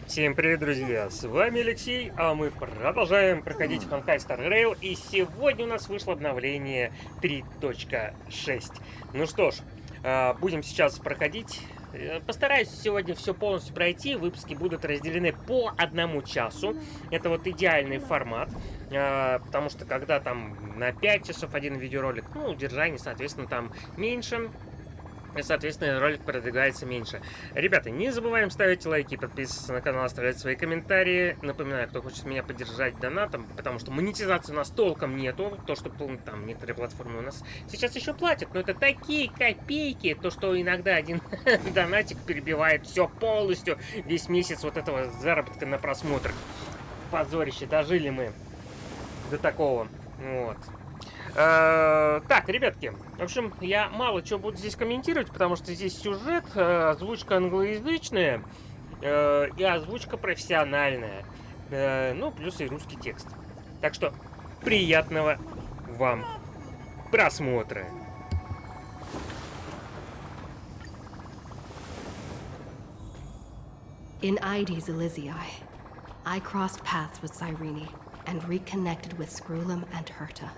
Всем привет, друзья! С вами Алексей, а мы продолжаем проходить Honkai Star Rail, и сегодня у нас вышло обновление 3.6. Ну что ж, будем сейчас проходить. Постараюсь сегодня все полностью пройти. Выпуски будут разделены по 1 часу. Это вот идеальный формат. Потому что когда там на 5 часов один видеоролик, ну, удержание, соответственно, там меньше. И, соответственно, ролик продвигается меньше. Ребята, не забываем ставить лайки, подписываться на канал, оставлять свои комментарии. Напоминаю, кто хочет меня поддержать донатом, потому что монетизации у нас толком нету. То, что там некоторые платформы у нас сейчас еще платят, но это такие копейки, то, что иногда один донатик перебивает все полностью, весь месяц вот этого заработка на просмотр. Позорище, дожили мы до такого. Вот. Так, ребятки, в общем, я мало чего буду здесь комментировать, потому что здесь сюжет, озвучка англоязычная и озвучка профессиональная. Ну, плюс и русский текст. Так что, приятного вам просмотра. In Ides Elysiae, I crossed paths with Cyrene and reconnected with Screwlum and Herta.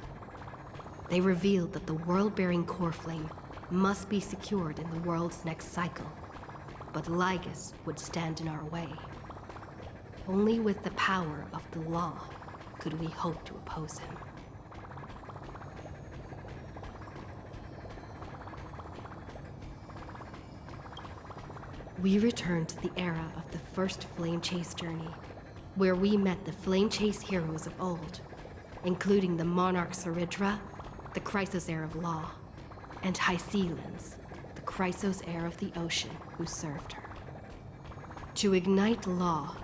They revealed that the world-bearing core flame must be secured in the world's next cycle, but Lygus would stand in our way. Only with the power of the law could we hope to oppose him. We returned to the era of the first Flame Chase journey, where we met the Flame Chase heroes of old, including the Monarch Saridra, the Chrysos heir of law, and Hycelens, the Chrysos heir of the ocean who served her. To ignite law,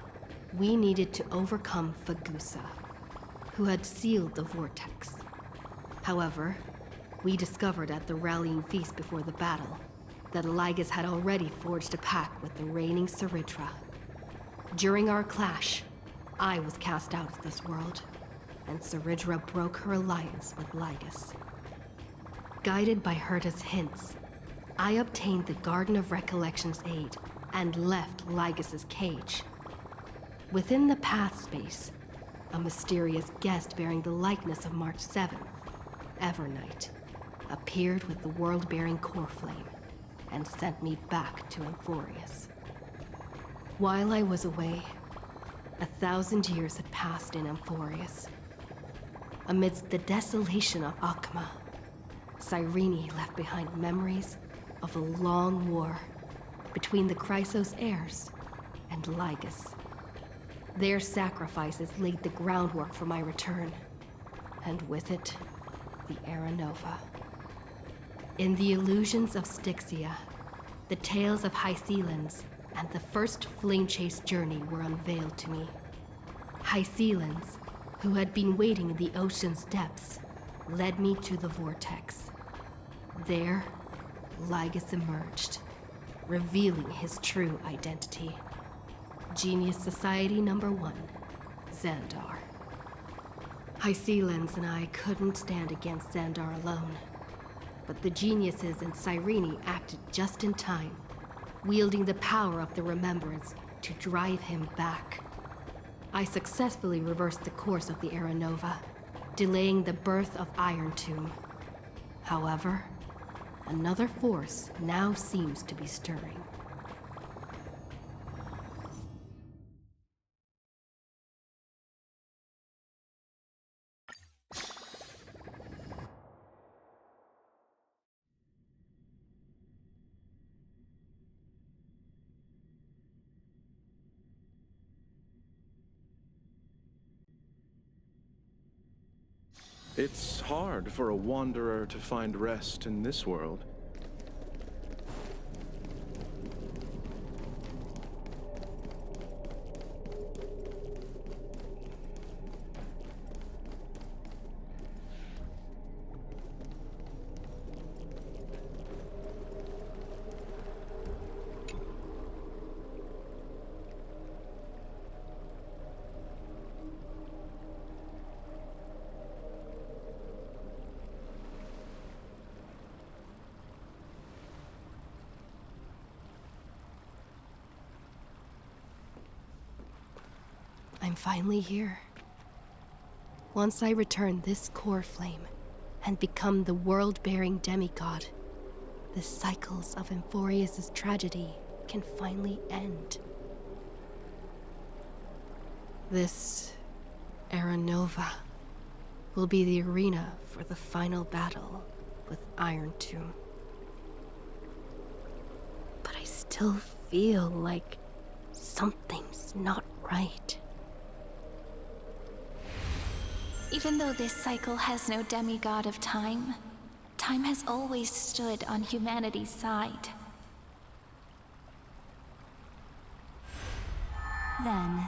we needed to overcome Fagusa, who had sealed the vortex. However, we discovered at the rallying feast before the battle that Lygus had already forged a pact with the reigning Saridra. During our clash, I was cast out of this world, and Saridra broke her alliance with Lygus. Guided by Herta's hints, I obtained the Garden of Recollection's aid and left Lygus's cage. Within the path space, a mysterious guest bearing the likeness of March 7th, Evernight, appeared with the world-bearing core flame and sent me back to Amphorius. While I was away, 1,000 years had passed in Amphorius. Amidst the desolation of Akma, Cyrene left behind memories of a long war between the Chrysos heirs and Lygus. Their sacrifices laid the groundwork for my return, and with it, the Era Nova. In the illusions of Styxia, the tales of Hycelens and the first Flame Chase journey were unveiled to me. Hycelens, who had been waiting in the ocean's depths, led me to the vortex. There, Lygus emerged, revealing his true identity. Genius Society number 1, Xandar. Hycelens and I couldn't stand against Xandar alone, but the geniuses in Cyrene acted just in time, wielding the power of the Remembrance to drive him back. I successfully reversed the course of the Era Nova, delaying the birth of Iron Tomb. However, another force now seems to be stirring. It's hard for a wanderer to find rest in this world. finally here. Once I return this core flame and become the world-bearing demigod, the cycles of Amphorius' tragedy can finally end. This Era Nova will be the arena for the final battle with Iron Tomb. But I still feel like something's not right. Even though this cycle has no demigod of time, time has always stood on humanity's side. Then,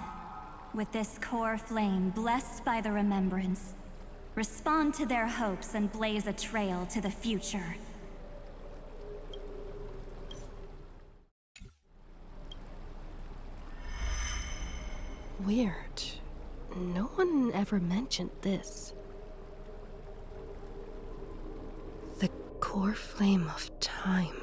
with this core flame blessed by the remembrance, respond to their hopes and blaze a trail to the future. Weird. No one ever mentioned this. The core flame of time.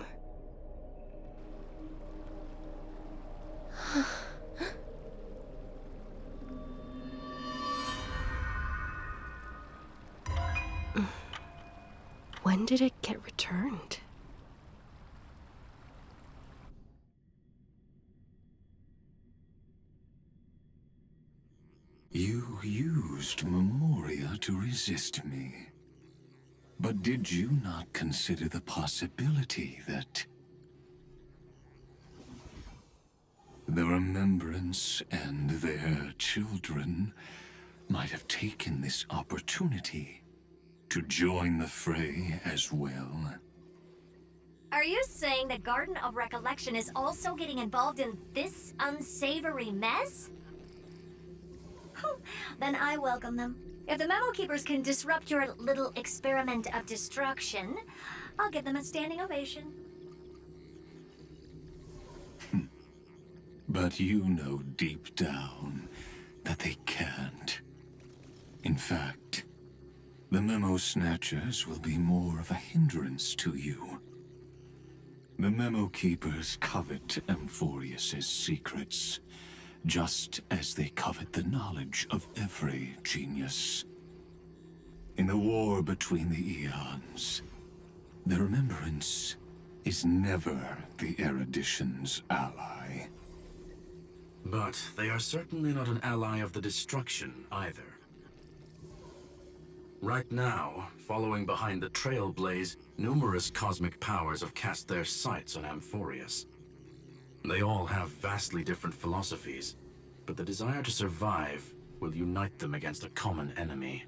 When did it get returned? You used Memoria to resist me. But did you not consider the possibility that the remembrance and their children might have taken this opportunity to join the fray as well? Are you saying the Garden of Recollection is also getting involved in this unsavory mess? Then I welcome them. If the Memo Keepers can disrupt your little experiment of destruction, I'll give them a standing ovation. But you know deep down that they can't. In fact, the Memo Snatchers will be more of a hindrance to you. The Memo Keepers covet Amphorius' secrets, just as they covet the knowledge of every genius. In the war between the eons, the remembrance is never the erudition's ally. But they are certainly not an ally of the destruction either. Right now, following behind the Trailblaze, numerous cosmic powers have cast their sights on Amphorius. They all have vastly different philosophies, but the desire to survive will unite them against a common enemy.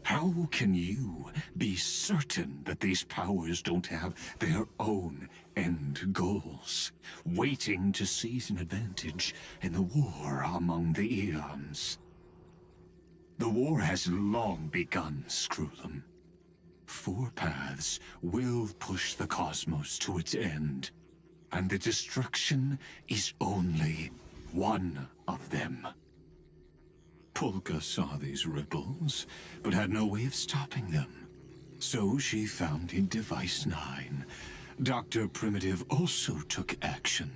How can you be certain that these powers don't have their own end goals, waiting to seize an advantage in the war among the eons? The war has long begun, Screwlum. Four paths will push the cosmos to its end, and the destruction is only one of them. Polka saw these ripples, but had no way of stopping them. So she founded Device 9. Dr. Primitive also took action,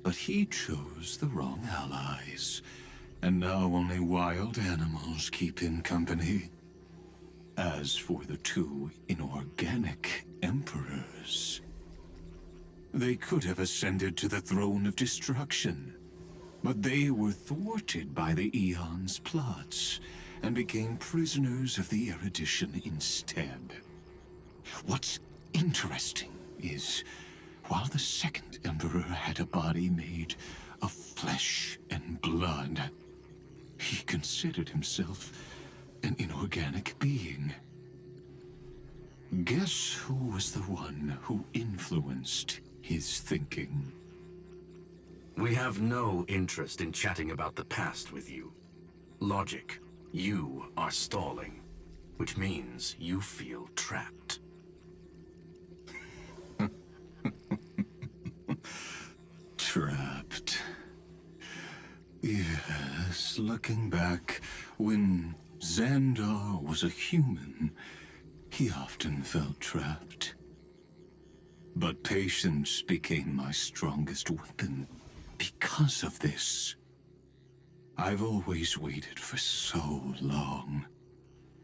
but he chose the wrong allies. And now only wild animals keep him company. As for the two inorganic emperors, they could have ascended to the throne of destruction, but they were thwarted by the Eon's plots and became prisoners of the erudition instead. What's interesting is, while the second emperor had a body made of flesh and blood, he considered himself an inorganic being. Guess who was the one who influenced his thinking? We have no interest in chatting about the past with you. Logic, you are stalling, which means you feel trapped. Trapped. Yes, looking back, when Xandar was a human, he often felt trapped. But patience became my strongest weapon because of this. I've always waited for so long.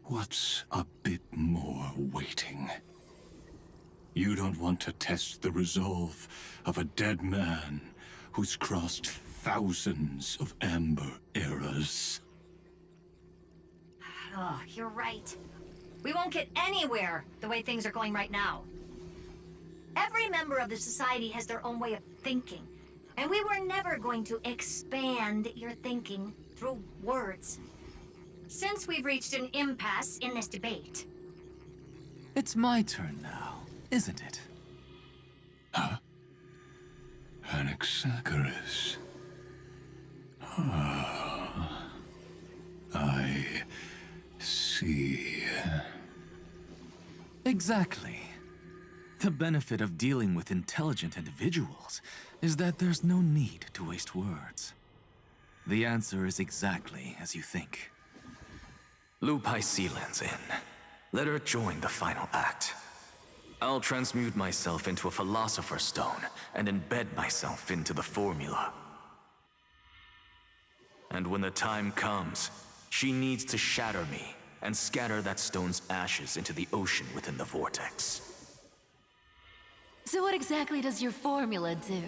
What's a bit more waiting? You don't want to test the resolve of a dead man who's crossed thousands of amber eras. Oh, you're right. We won't get anywhere the way things are going right now. Every member of the society has their own way of thinking, and we were never going to expand your thinking through words. Since we've reached an impasse in this debate. It's my turn now, isn't it? Huh? Anaxagoras. Ah, I see. Exactly. The benefit of dealing with intelligent individuals is that there's no need to waste words. The answer is exactly as you think. Lupai Sealand's in. Let her join the final act. I'll transmute myself into a Philosopher's Stone and embed myself into the formula. And when the time comes, she needs to shatter me and scatter that stone's ashes into the ocean within the vortex. So what exactly does your formula do?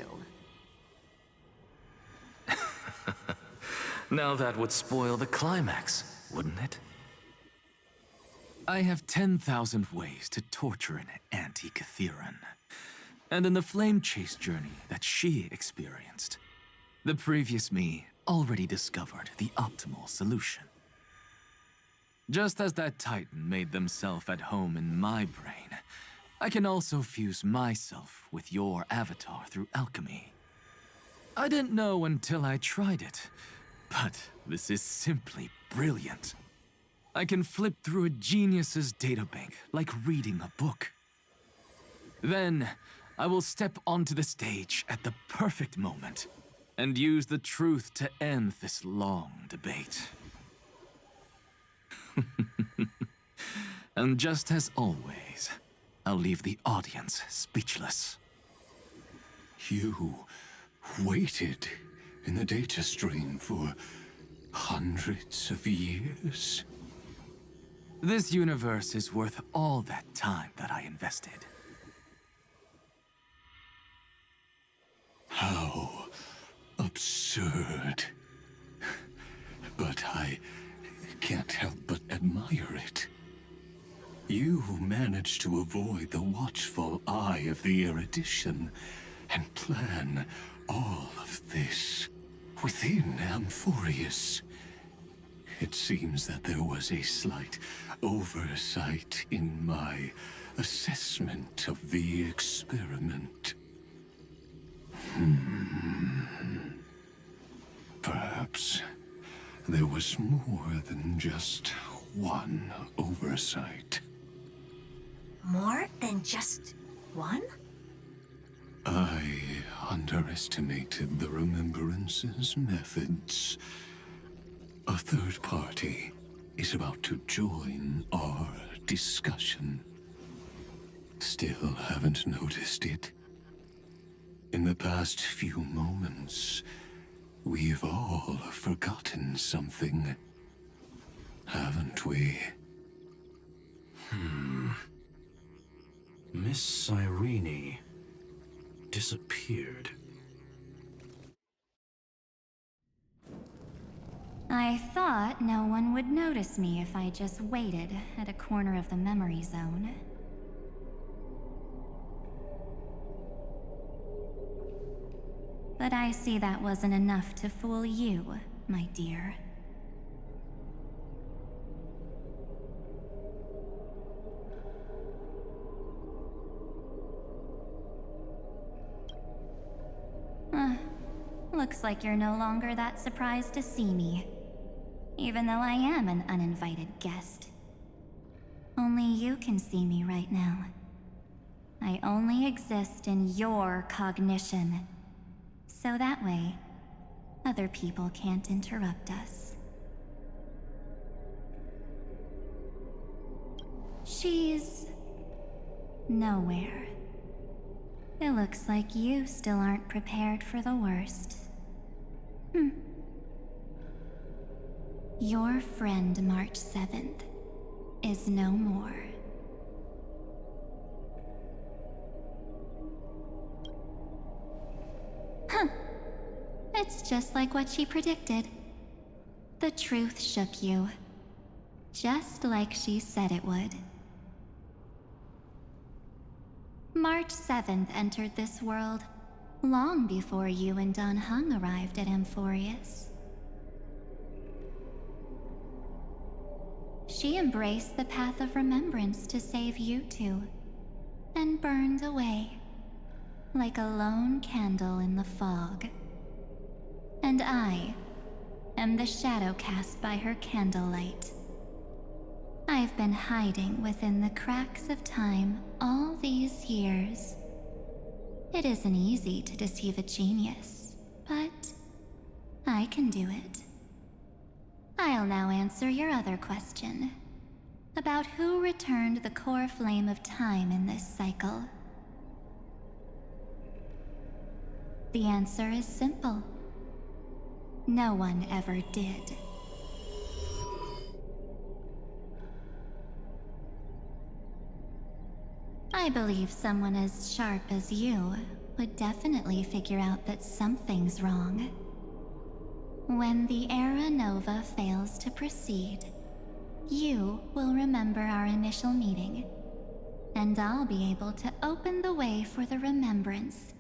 Now that would spoil the climax, wouldn't it? I have 10,000 ways to torture an anti-Catheran. And in the flame chase journey that she experienced, the previous me already discovered the optimal solution. Just as that Titan made themselves at home in my brain, I can also fuse myself with your avatar through alchemy. I didn't know until I tried it, but this is simply brilliant. I can flip through a genius's databank like reading a book. Then, I will step onto the stage at the perfect moment and use the truth to end this long debate. And just as always, I'll leave the audience speechless. You waited in the data stream for hundreds of years? This universe is worth all that time that I invested. How absurd. But I can't help but admire it. You managed to avoid the watchful eye of the erudition and plan all of this within Amphorius. It seems that there was a slight oversight in my assessment of the experiment. Perhaps there was more than just one oversight. More than just one? I underestimated the Remembrance's methods. A third party is about to join our discussion. Still haven't noticed it. In the past few moments, we've all forgotten something, haven't we? Miss Irene disappeared. I thought no one would notice me if I just waited at a corner of the memory zone. But I see that wasn't enough to fool you, my dear. Looks like you're no longer that surprised to see me. Even though I am an uninvited guest. Only you can see me right now. I only exist in your cognition. So that way, other people can't interrupt us. She's nowhere. It looks like you still aren't prepared for the worst. Your friend March 7th is no more. Huh. It's just like what she predicted. The truth shook you, just like she said it would. March 7th entered this world long before you and Don Hung arrived at Amphorius. She embraced the path of remembrance to save you two, and burned away like a lone candle in the fog. And I am the shadow cast by her candlelight. I've been hiding within the cracks of time all these years. It isn't easy to deceive a genius, but I can do it. I'll now answer your other question, about who returned the core flame of time in this cycle. The answer is simple. No one ever did. I believe someone as sharp as you would definitely figure out that something's wrong. When the Era Nova fails to proceed, you will remember our initial meeting, and I'll be able to open the way for the remembrance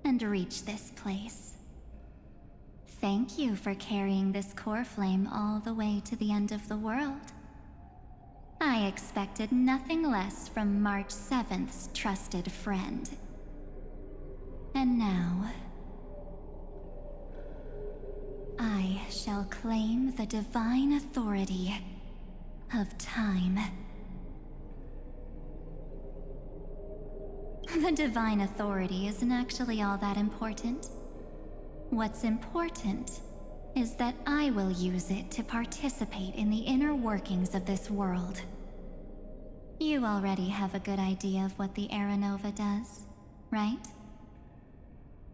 and reach this place. Thank you for carrying this core flame all the way to the end of the world. I expected nothing less from March 7th's trusted friend. And now, I shall claim the divine authority of time. The divine authority isn't actually all that important. What's important is that I will use it to participate in the inner workings of this world. You already have a good idea of what the Era Nova does, right?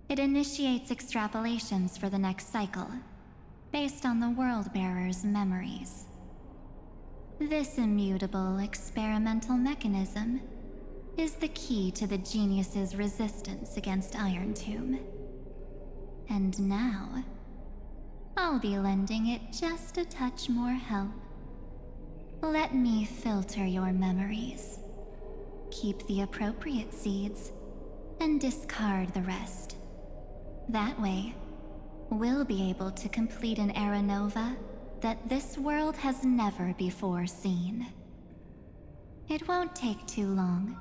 It initiates extrapolations for the next cycle, based on the World-Bearer's memories. This immutable experimental mechanism is the key to the genius's resistance against Iron Tomb. And now, I'll be lending it just a touch more help. Let me filter your memories. Keep the appropriate seeds, and discard the rest. That way, we'll be able to complete an Era Nova that this world has never before seen. It won't take too long.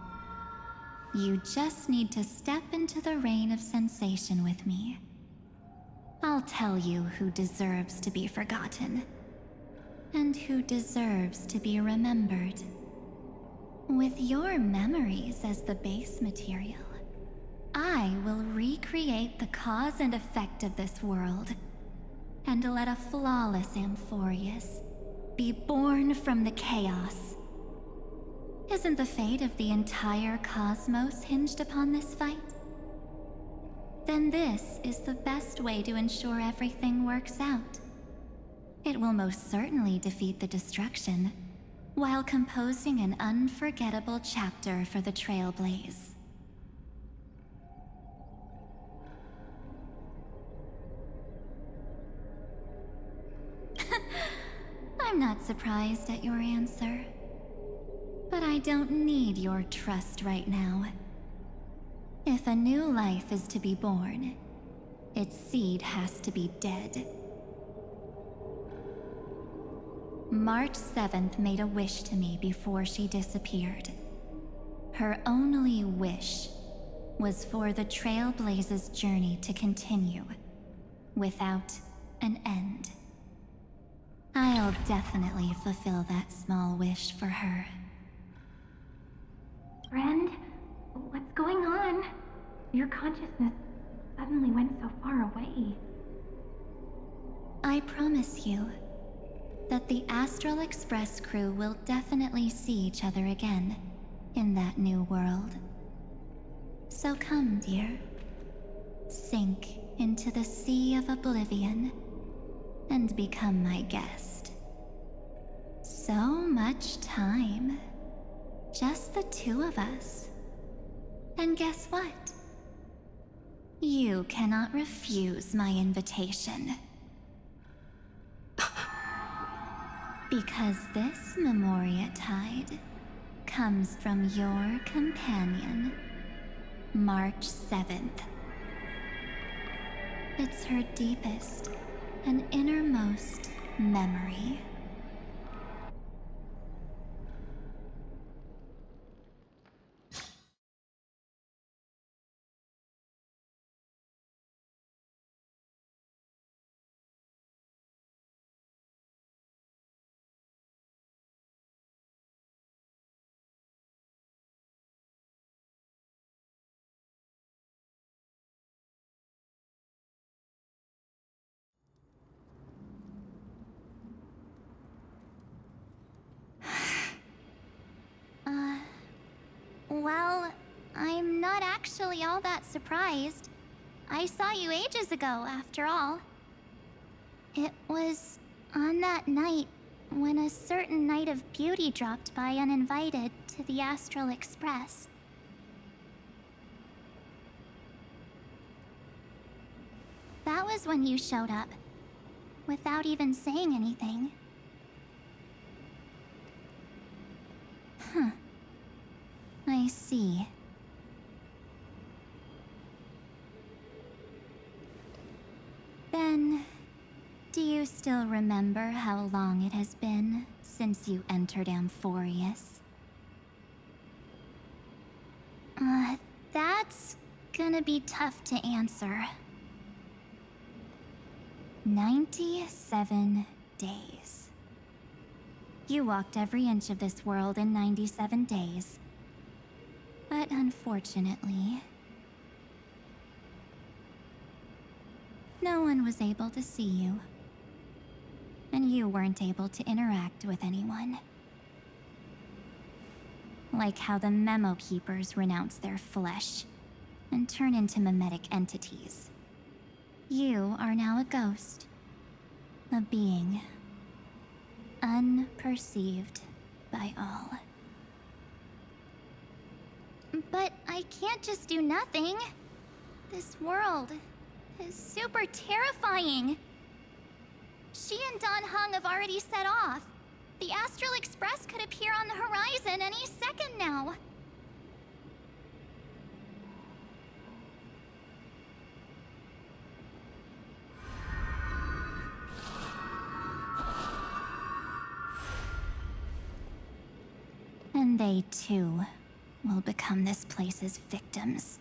You just need to step into the rain of sensation with me. I'll tell you who deserves to be forgotten, and who deserves to be remembered. With your memories as the base material, I will recreate the cause and effect of this world, and let a flawless Amphorius be born from the chaos. Isn't the fate of the entire cosmos hinged upon this fight? Then this is the best way to ensure everything works out. It will most certainly defeat the destruction, while composing an unforgettable chapter for the Trailblaze. I'm not surprised at your answer, but I don't need your trust right now. If a new life is to be born, its seed has to be dead. March 7th made a wish to me before she disappeared. Her only wish was for the Trailblaze's journey to continue, without an end. I'll definitely fulfill that small wish for her. Friend, what's going on? Your consciousness suddenly went so far away. I promise you that the Astral Express crew will definitely see each other again in that new world. So come, dear. Sink into the sea of oblivion and become my guest. So much time. Just the two of us. And guess what? You cannot refuse my invitation. Because this Memoria Tide comes from your companion, March 7th. It's her deepest and innermost memory. Well, I'm not actually all that surprised. I saw you ages ago, after all. It was on that night when a certain knight of beauty dropped by uninvited to the Astral Express. That was when you showed up, without even saying anything. Huh. I see. Then, do you still remember how long it has been since you entered Amphorius? That's gonna be tough to answer. 97 days. You walked every inch of this world in 97 days. But unfortunately, no one was able to see you. And you weren't able to interact with anyone. Like how the Memo Keepers renounce their flesh and turn into mimetic entities. You are now a ghost. A being. Unperceived by all. But I can't just do nothing. This world is super terrifying. She and Don Hung have already set off. The Astral Express could appear on the horizon any second now. And they too will become this place's victims.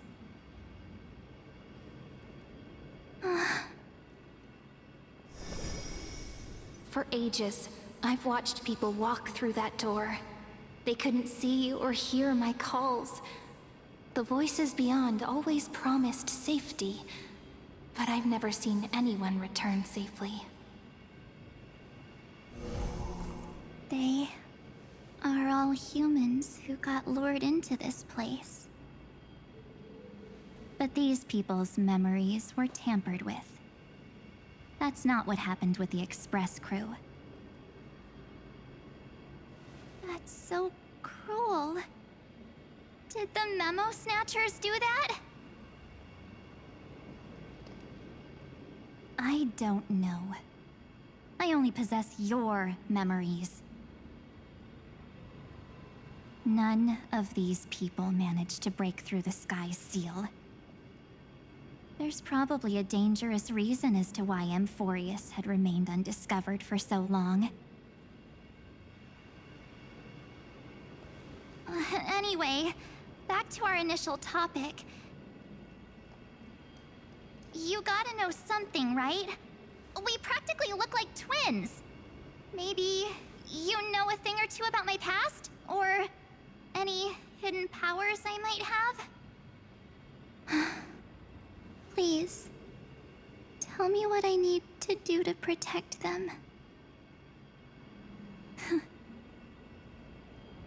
For ages, I've watched people walk through that door. They couldn't see or hear my calls. The voices beyond always promised safety, but I've never seen anyone return safely. They are all humans who got lured into this place. But these people's memories were tampered with. That's not what happened with the Express crew. That's so cruel. Did the Memo Snatchers do that? I don't know. I only possess your memories. None of these people managed to break through the sky's seal. There's probably a dangerous reason as to why Amphorius had remained undiscovered for so long. Anyway, back to our initial topic. You gotta know something, right? We practically look like twins. Maybe you know a thing or two about my past? Or any hidden powers I might have? Please, tell me what I need to do to protect them.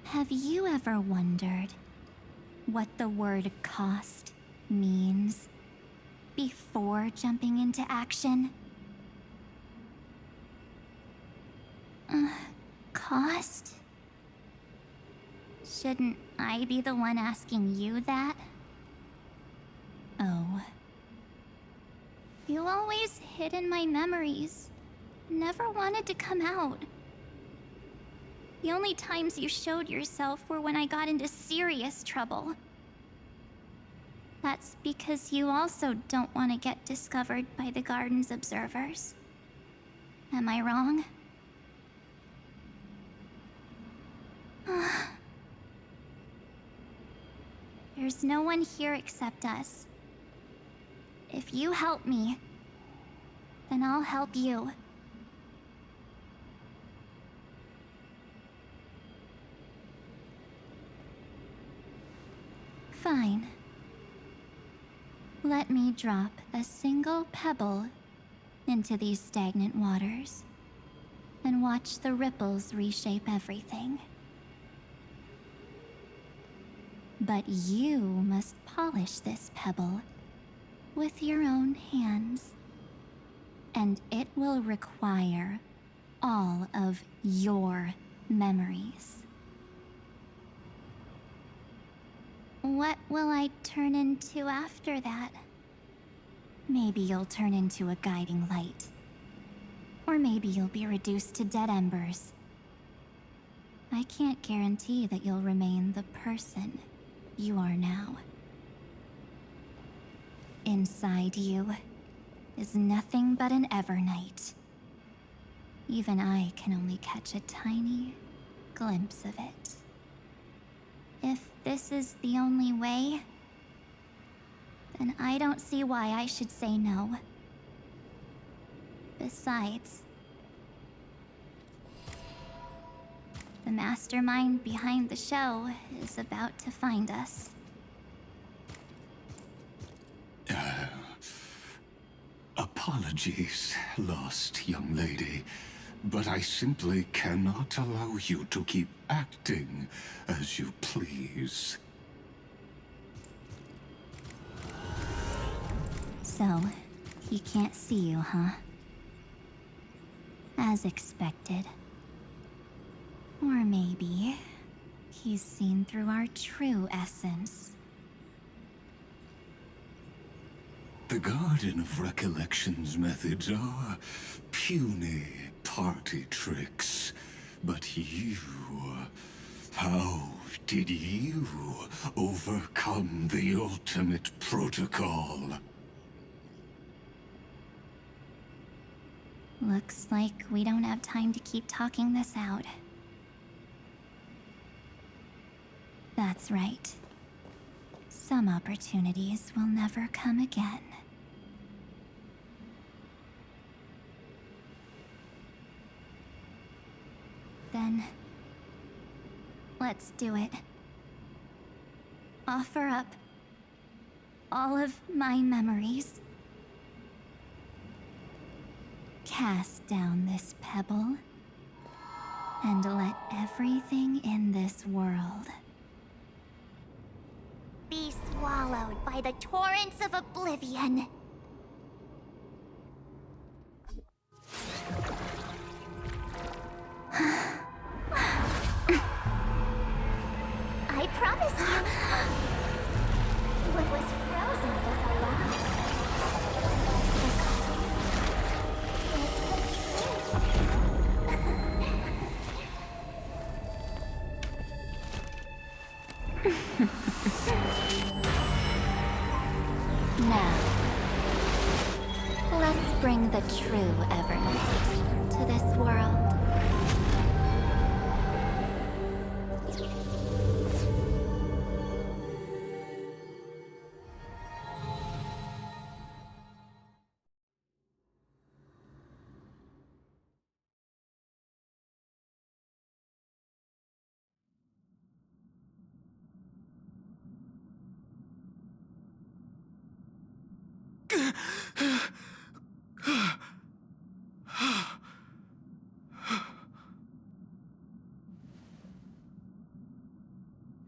Have you ever wondered what the word cost means before jumping into action? cost? Shouldn't I be the one asking you that? Oh. You always hid in my memories. Never wanted to come out. The only times you showed yourself were when I got into serious trouble. That's because you also don't want to get discovered by the garden's observers. Am I wrong? There's no one here except us. If you help me, then I'll help you. Fine. Let me drop a single pebble into these stagnant waters and watch the ripples reshape everything. But you must polish this pebble with your own hands, and it will require all of your memories. What will I turn into after that? Maybe you'll turn into a guiding light. Or maybe you'll be reduced to dead embers. I can't guarantee that you'll remain the person you are now. Inside you is nothing but an Evernight. Even I can only catch a tiny glimpse of it. If this is the only way, then I don't see why I should say no. Besides, the mastermind behind the show is about to find us. Apologies, lost young lady, but I simply cannot allow you to keep acting as you please. So, he can't see you, huh? As expected. Or maybe he's seen through our true essence. The Garden of Recollection's methods are puny party tricks. But you... how did you overcome the ultimate protocol? Looks like we don't have time to keep talking this out. That's right. Some opportunities will never come again. Then, let's do it. Offer up all of my memories. Cast down this pebble, and let everything in this world Be swallowed by the torrents of oblivion. I promise you, what was frozen was alive. Now, let's bring the true Evernight to this world.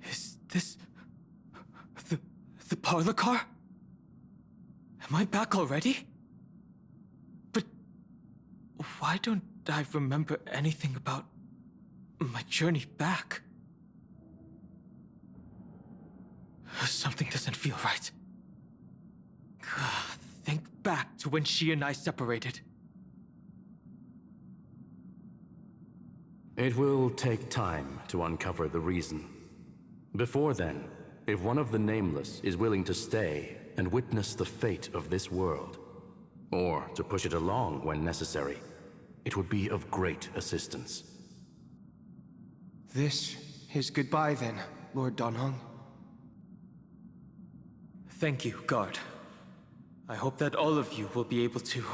Is this... the parlor car? Am I back already? But why don't I remember anything about my journey back. Something doesn't feel right. Think back to when she and I separated. It will take time to uncover the reason. Before then, if one of the Nameless is willing to stay and witness the fate of this world, or to push it along when necessary, it would be of great assistance. This is goodbye then, Lord Donhong. Thank you, Guard. I hope that all of you will be able to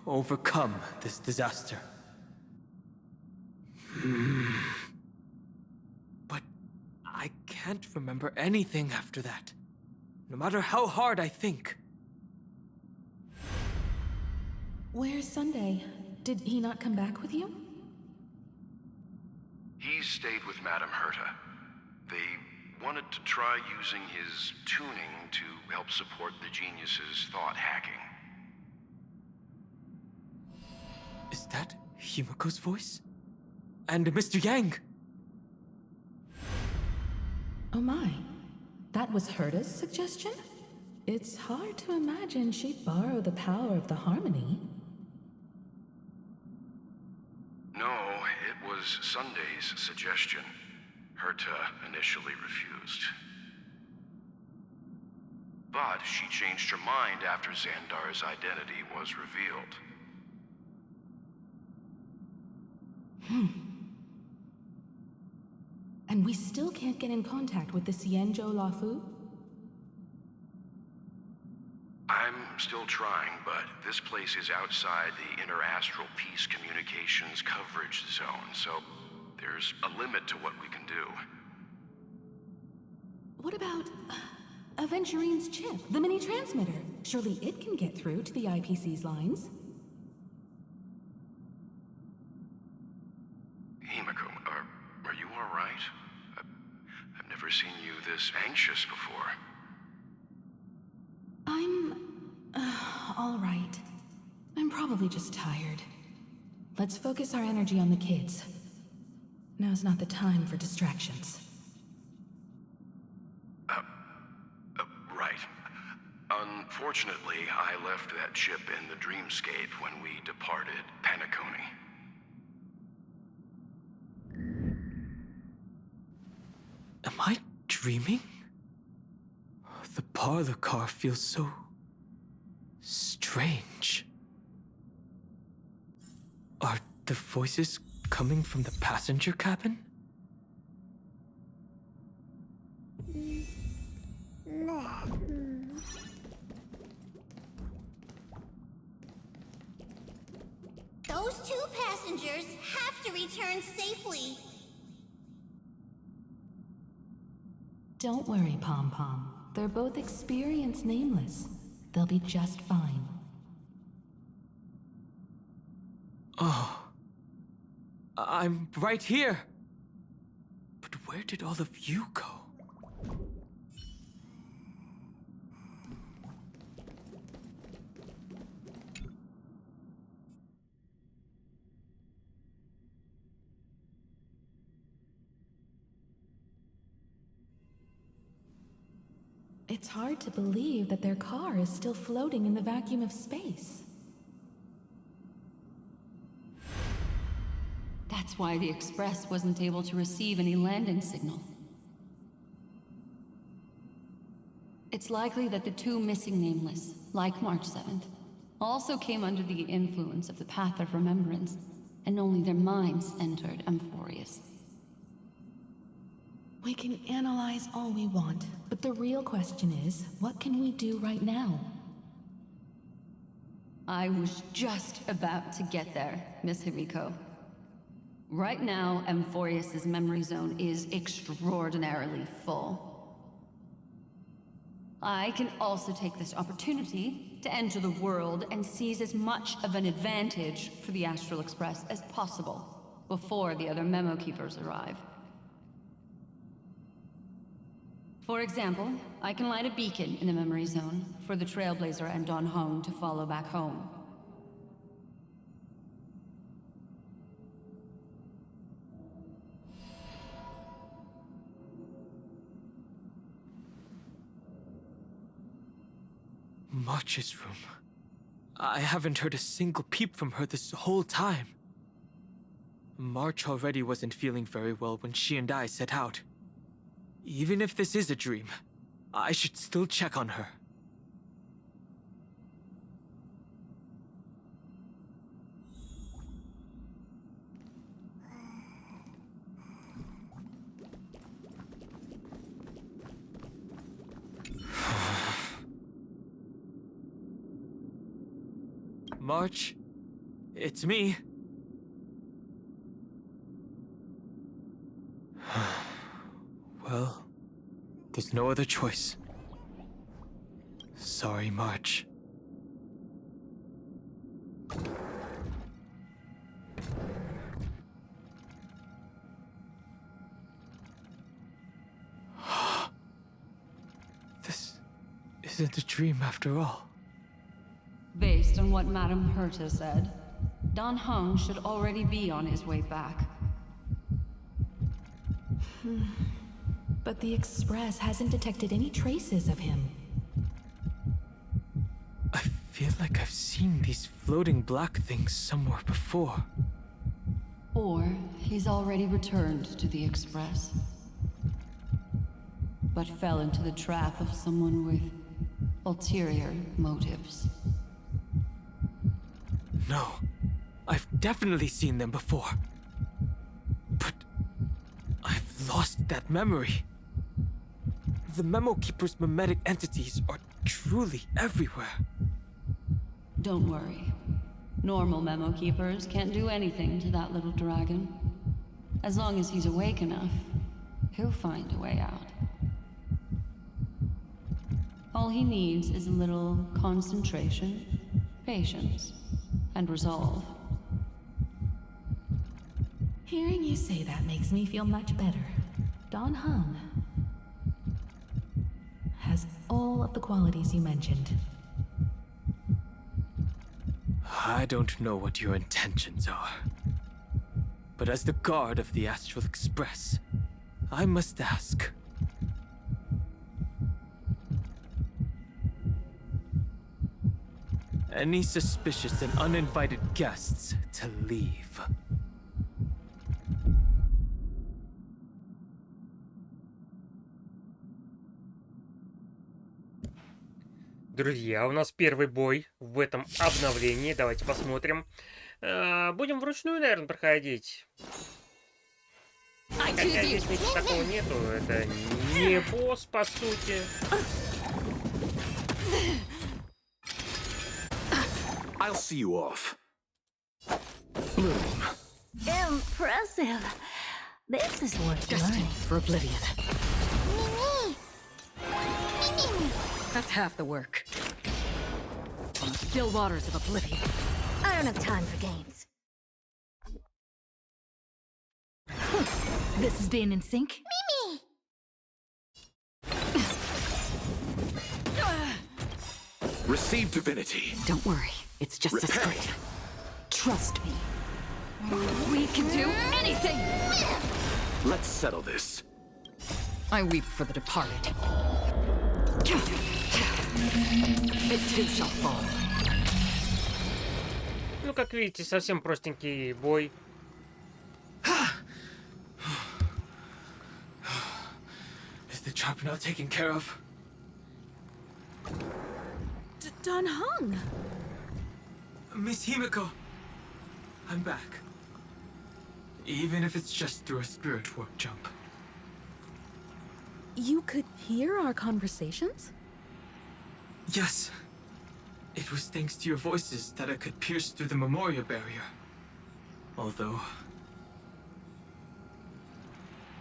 overcome this disaster. But I can't remember anything after that, no matter how hard I think. Where's Sunday? Did he not come back with you? He stayed with Madame Herta. They wanted to try using his tuning to help support the genius's thought hacking. Is that Himiko's voice? And Mr. Yang? Oh my. That was Herta's suggestion? It's hard to imagine she'd borrow the power of the harmony. No, it was Sunday's suggestion. Herta initially refused. But she changed her mind after Xandar's identity was revealed. And we still can't get in contact with the Xianzhou Lafu? I'm still trying, but this place is outside the interastral peace communications coverage zone, so there's a limit to what we can do. What about Aventurine's chip, the mini-transmitter? Surely it can get through to the IPC's lines. Himiko, are you all right? I've never seen you this anxious before. I'm all right. I'm probably just tired. Let's focus our energy on the kids. Now's not the time for distractions. Right. Unfortunately, I left that chip in the dreamscape when we departed Penacony. Am I dreaming? The parlor car feels so strange. Are the voices coming from the passenger cabin? Those two passengers have to return safely. Don't worry, Pom Pom. They're both experienced Nameless. They'll be just fine. Oh. I'm right here. But where did all of you go? It's hard to believe that their car is still floating in the vacuum of space. That's why the Express wasn't able to receive any landing signal. It's likely that the two missing Nameless, like March 7th, also came under the influence of the Path of Remembrance, and only their minds entered Amphorius. We can analyze all we want, but the real question is, what can we do right now? I was just about to get there, Miss Himiko. Right now, Amphorius' memory zone is extraordinarily full. I can also take this opportunity to enter the world and seize as much of an advantage for the Astral Express as possible before the other memo keepers arrive. For example, I can light a beacon in the memory zone for the Trailblazer and Don Hong to follow back home. March's room. I haven't heard a single peep from her this whole time. March already wasn't feeling very well when she and I set out. Even if this is a dream, I should still check on her. March, it's me. Well, there's no other choice. Sorry, March. This isn't a dream after all. Based on what Madame Herta said, Dan Heng should already be on his way back. But the Express hasn't detected any traces of him. I feel like I've seen these floating black things somewhere before. Or he's already returned to the Express, but fell into the trap of someone with ulterior motives. No, I've definitely seen them before. But I've lost that memory. The Memo Keeper's mimetic entities are truly everywhere. Don't worry. Normal Memo Keepers can't do anything to that little dragon. As long as he's awake enough, he'll find a way out. All he needs is a little concentration, patience, and resolve. Hearing you say that makes me feel much better. Dan Heng has all of the qualities you mentioned. I don't know what your intentions are. But as the guard of the Astral Express, I must ask. Any suspicious and uninvited guests to leave. Друзья, у нас первый бой в этом обновлении. Давайте посмотрим. Будем вручную, наверное, проходить. Хотя здесь ничего такого нету. Это не босс, по сути. I'll see you off. Impressive. This is worth Destined learning. for oblivion. Mimi! That's half the work. On the still waters of oblivion. I don't have time for games. This is being in sync? Mimi! Receive divinity. Don't worry, it's just a Repent. scrape. Trust me. We can do anything! Let's settle this. I weep for the departed. It too shall fall. Ну, как видите, совсем простенький бой. Is the trap now taken care of? Dan Heng! Miss Himiko, I'm back. Even if it's just through a spirit warp jump. You could hear our conversations? Yes. It was thanks to your voices that I could pierce through the memorial barrier. Although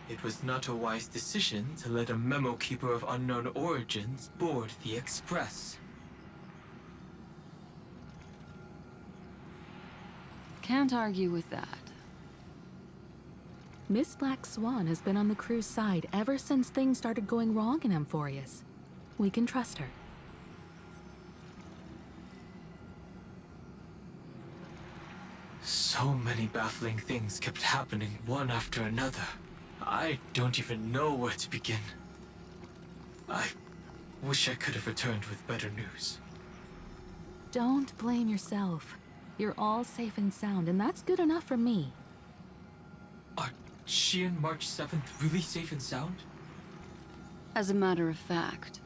it was not a wise decision to let a memo keeper of unknown origins board the Express. Can't argue with that. Miss Black Swan has been on the crew's side ever since things started going wrong in Amphorius. We can trust her. So many baffling things kept happening one after another. I don't even know where to begin. I wish I could have returned with better news. Don't blame yourself. You're all safe and sound, and that's good enough for me. Are she and March 7th really safe and sound? As a matter of fact,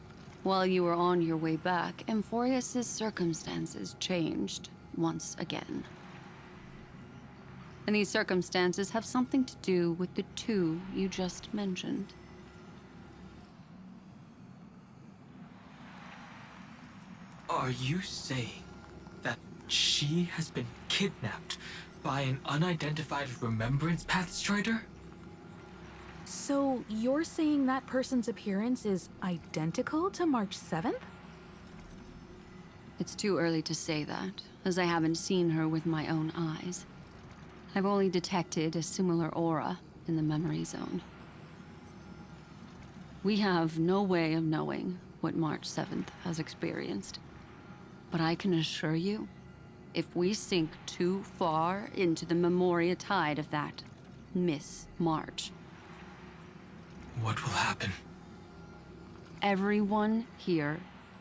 while you were on your way back, Amphorius's circumstances changed once again. And these circumstances have something to do with the two you just mentioned. Are you saying that she has been kidnapped by an unidentified Remembrance Path Strider? So you're saying that person's appearance is identical to March 7th? It's too early to say that, as I haven't seen her with my own eyes. I've only detected a similar aura in the memory zone. We have no way of knowing what March 7th has experienced. But I can assure you, if we sink too far into the memoria tide of that Miss March, what will happen? everyone here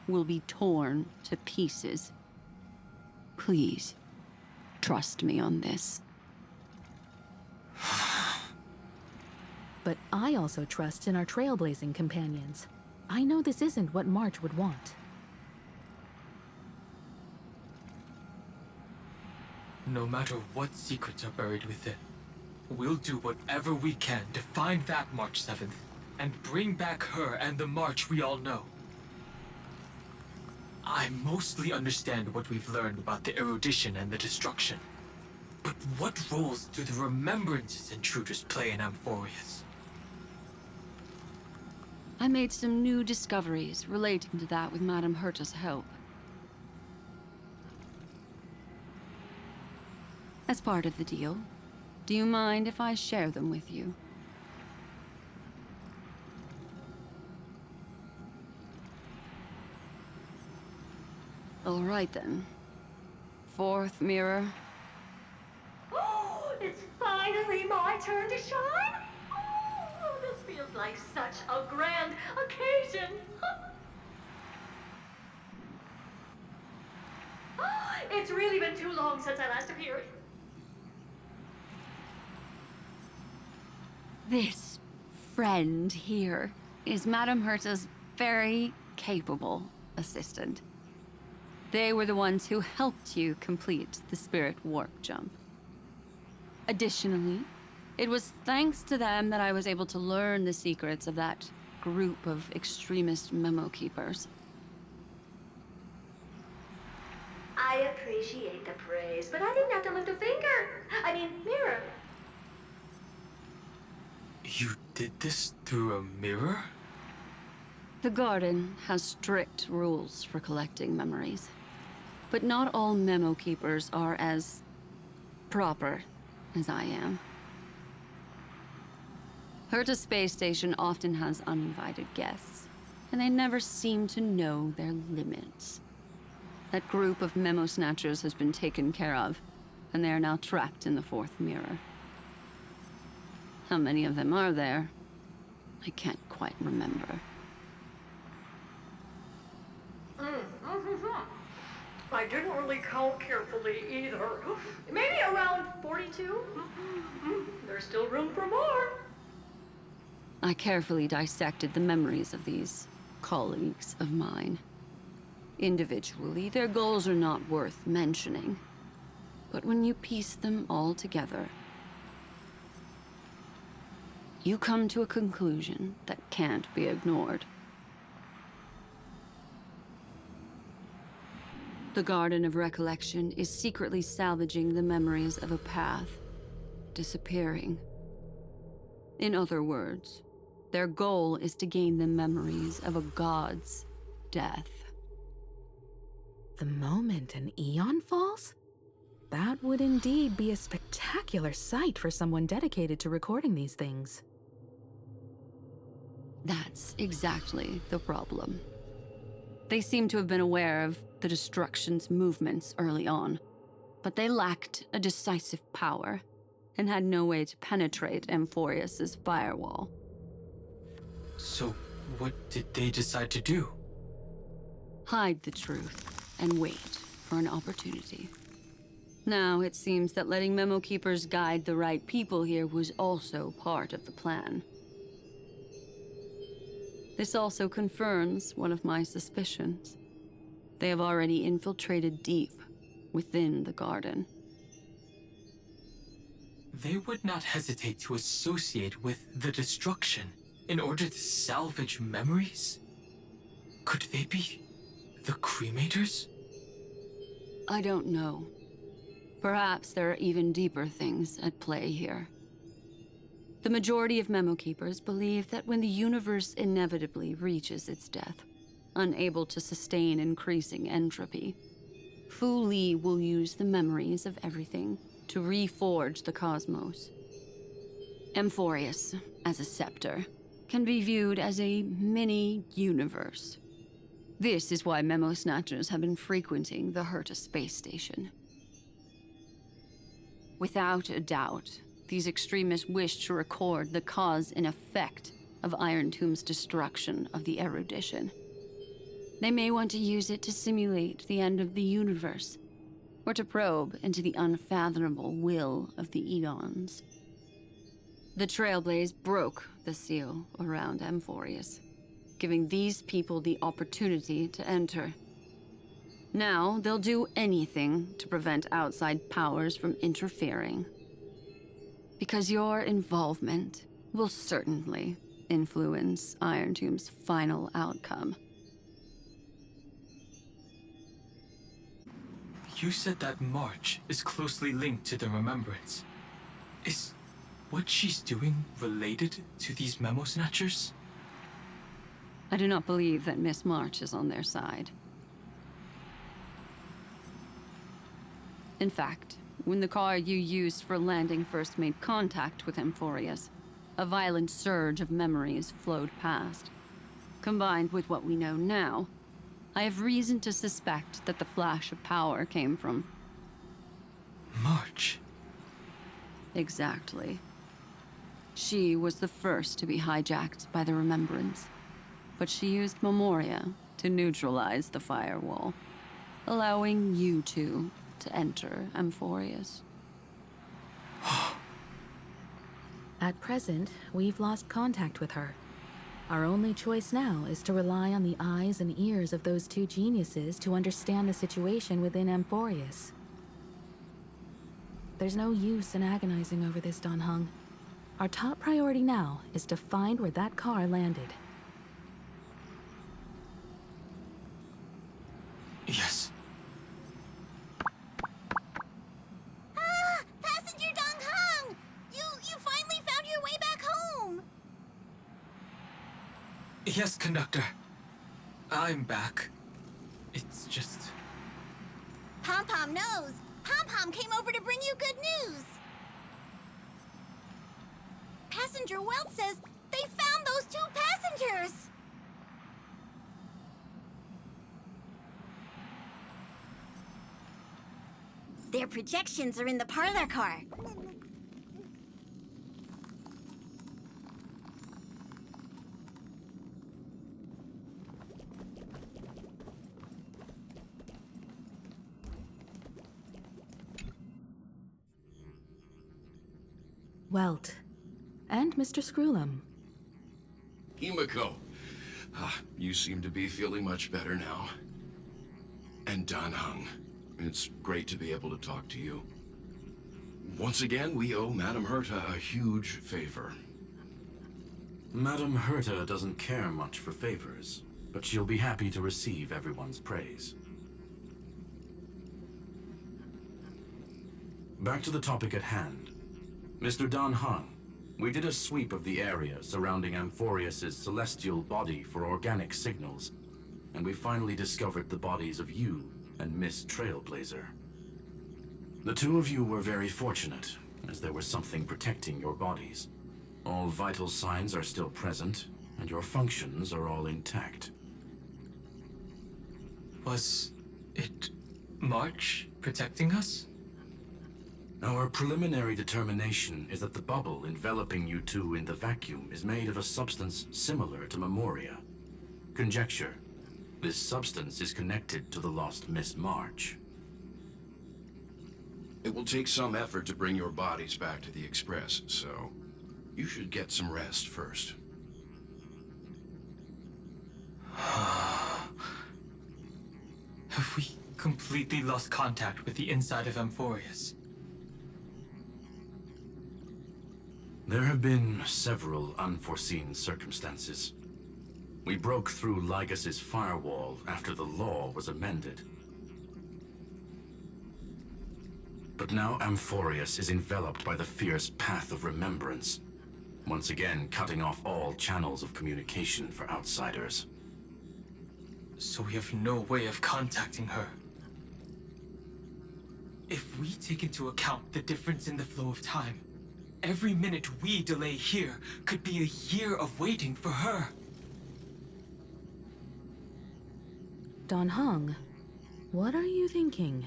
will be torn to pieces. Please, trust me on this. But I also trust in our trailblazing companions. I know this isn't what March would want. No matter what secrets are buried within, we'll do whatever we can to find that March 7th and bring back her and the March we all know. I mostly understand what we've learned about the erudition and the destruction. But what roles do the remembrances intruders play in Amphorius? I made some new discoveries relating to that with Madame Herta's help. As part of the deal, do you mind if I share them with you? All right then. Fourth mirror. Oh, it's finally my turn to shine! Oh, this feels like such a grand occasion! It's really been too long since I last appeared. This friend here is Madame Herta's very capable assistant. They were the ones who helped you complete the spirit warp jump. Additionally, it was thanks to them that I was able to learn the secrets of that group of extremist memo keepers. I appreciate the praise, but I didn't have to lift a finger. I mean, mirror. You did this through a mirror? The garden has strict rules for collecting memories. But not all memo keepers are as proper as I am. Herta's space station often has uninvited guests, and they never seem to know their limits. That group of memo snatchers has been taken care of, and they are now trapped in the fourth mirror. How many of them are there? I can't quite remember. I didn't really count carefully either. Maybe around 42? There's still room for more. I carefully dissected the memories of these colleagues of mine. Individually, their goals are not worth mentioning. But when you piece them all together, you come to a conclusion that can't be ignored. The Garden of Recollection is secretly salvaging the memories of a path disappearing. In other words, their goal is to gain the memories of a god's death. The moment an eon falls? That would indeed be a spectacular sight for someone dedicated to recording these things. That's exactly the problem. They seem to have been aware of the Destruction's movements early on, but they lacked a decisive power and had no way to penetrate Amphorius's firewall. So, what did they decide to do? Hide the truth and wait for an opportunity. Now, it seems that letting Memo Keepers guide the right people here was also part of the plan. This also confirms one of my suspicions. They have already infiltrated deep within the garden. They would not hesitate to associate with the destruction in order to salvage memories? Could they be the cremators? I don't know. Perhaps there are even deeper things at play here. The majority of Memo Keepers believe that when the universe inevitably reaches its death, unable to sustain increasing entropy, Fu Li will use the memories of everything to reforge the cosmos. Amphorius, as a scepter, can be viewed as a mini-universe. This is why Memo Snatchers have been frequenting the Herta space station. Without a doubt, these extremists wish to record the cause and effect of Iron Tomb's destruction of the erudition. They may want to use it to simulate the end of the universe, or to probe into the unfathomable will of the Eons. The Trailblaze broke the seal around Amphorius, giving these people the opportunity to enter. Now, they'll do anything to prevent outside powers from interfering. Because your involvement will certainly influence Iron Tomb's final outcome. You said that March is closely linked to the Remembrance. Is what she's doing related to these Memo Snatchers? I do not believe that Miss March is on their side. In fact, when the car you used for landing first made contact with Amphorius, a violent surge of memories flowed past. Combined with what we know now, I have reason to suspect that the flash of power came from... March. Exactly. She was the first to be hijacked by the Remembrance, but she used Memoria to neutralize the firewall, allowing you two to enter Amphorius. At present, we've lost contact with her. Our only choice now is to rely on the eyes and ears of those two geniuses to understand the situation within Amphorius. There's no use in agonizing over this, Don Hung. Our top priority now is to find where that car landed. Yes. Passenger Dong Hung! You finally found your way back home! Yes, conductor. I'm back. It's just... Pom-Pom knows. Pom-Pom came over to bring you good news. Passenger Welt says they found those two passengers. Their projections are in the parlor car. Welt. And Mr. Screwlum. Himiko. You seem to be feeling much better now. And Dan Hung. It's great to be able to talk to you. Once again, we owe Madame Herta a huge favor. Madame Herta doesn't care much for favors, but she'll be happy to receive everyone's praise. Back to the topic at hand. Mr. Dan Hung, we did a sweep of the area surrounding Amphorius's celestial body for organic signals, and we finally discovered the bodies of you and Miss Trailblazer. The two of you were very fortunate, as there was something protecting your bodies. All vital signs are still present, and your functions are all intact. Was it March protecting us? Our preliminary determination is that the bubble enveloping you two in the vacuum is made of a substance similar to Memoria. Conjecture. This substance is connected to the lost Miss March. It will take some effort to bring your bodies back to the Express, so you should get some rest first. Have we completely lost contact with the inside of Amphorius? There have been several unforeseen circumstances. We broke through Lygas's firewall after the law was amended. But now Amphorius is enveloped by the fierce path of remembrance, once again cutting off all channels of communication for outsiders. So we have no way of contacting her. If we take into account the difference in the flow of time, every minute we delay here could be a year of waiting for her. Dan Heng, what are you thinking?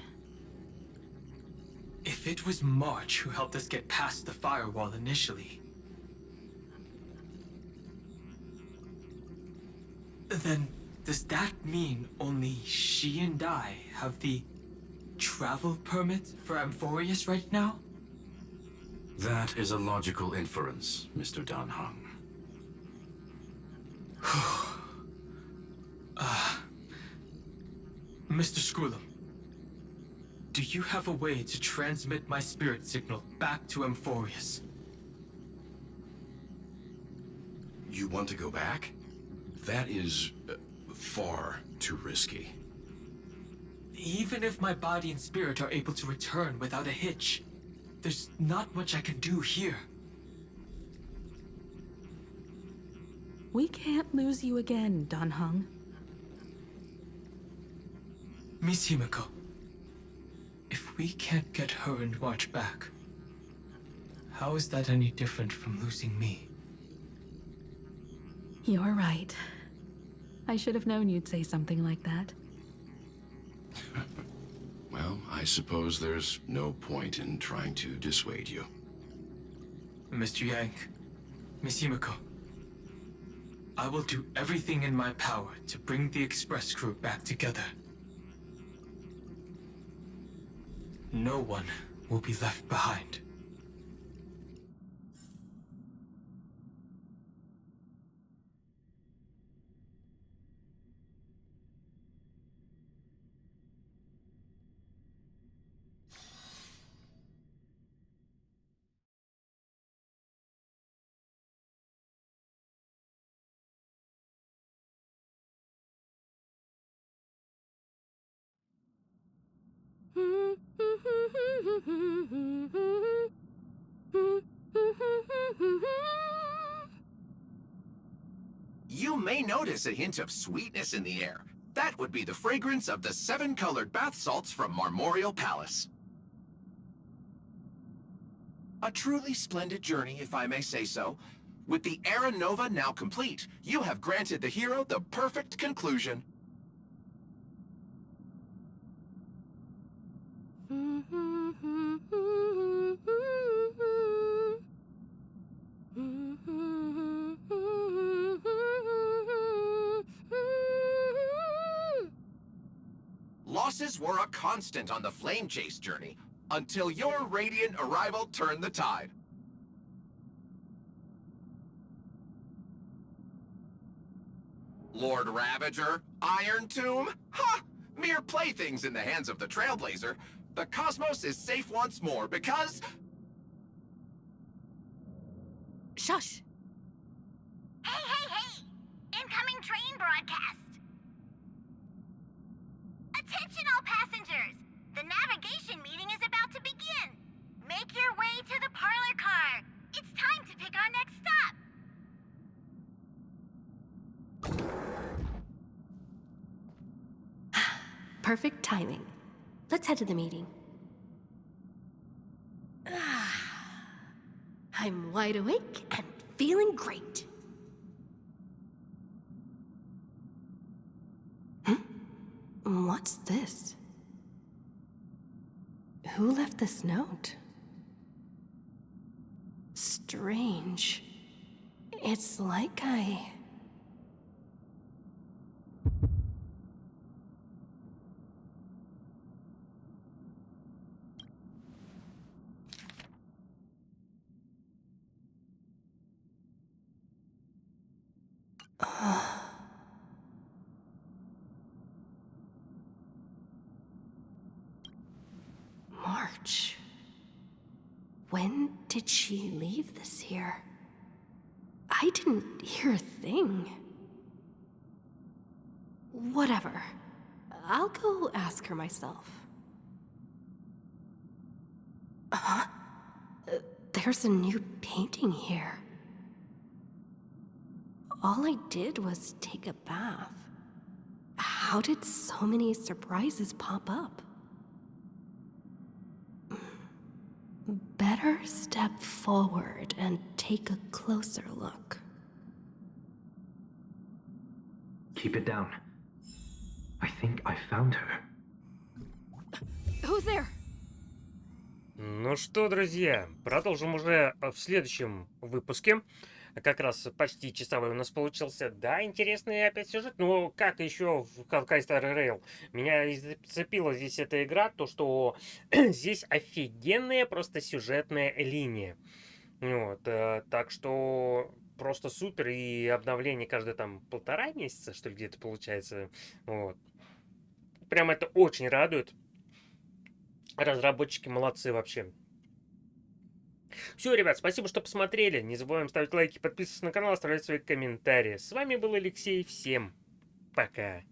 If it was March who helped us get past the firewall initially, then does that mean only she and I have the travel permit for Amphorius right now? That is a logical inference, Mr. Dan Heng. Mr. Scroolum, do you have a way to transmit my spirit signal back to Amphorius? You want to go back? That is far too risky. Even if my body and spirit are able to return without a hitch, there's not much I can do here. We can't lose you again, Dan Heng. Miss Himiko, if we can't get her and March back, how is that any different from losing me? You're right. I should have known you'd say something like that. Well, I suppose there's no point in trying to dissuade you. Mr. Yang, Miss Himiko, I will do everything in my power to bring the Express crew back together. No one will be left behind. You may notice a hint of sweetness in the air. That would be the fragrance of the 7-colored bath salts from Marmorial Palace. A truly splendid journey, if I may say so. With the Era Nova now complete, you have granted the hero the perfect conclusion. Losses were a constant on the Flame Chase journey, until your radiant arrival turned the tide. Lord Ravager, Iron Tomb? Ha! Mere playthings in the hands of the Trailblazer. The cosmos is safe once more because... Shush! Hey, hey, hey! Incoming train broadcast! Attention all passengers! The navigation meeting is about to begin. Make your way to the parlor car. It's time to pick our next stop. Perfect timing. Let's head to the meeting. I'm wide awake and feeling great. What's this? Who left this note? Strange. It's like I... Ouch. When did she leave this here? I didn't hear a thing. Whatever. I'll go ask her myself. Huh? There's a new painting here. All I did was take a bath. How did so many surprises pop up? Better step forward and take a closer look. Keep it down. I think I found her. Who's there? Ну что, друзья, продолжим уже в следующем выпуске. Как раз почти часовой у нас получился. Да, интересный опять сюжет, но как еще в Honkai Star Rail. Меня зацепила здесь эта игра, то что здесь офигенная просто сюжетная линия. Вот, так что просто супер, и обновление каждые там 1,5 месяца, что ли, где-то получается. Вот. Прям это очень радует. Разработчики молодцы вообще. Все, ребят, спасибо, что посмотрели. Не забываем ставить лайки, подписываться на канал, оставлять свои комментарии. С вами был Алексей. Всем пока.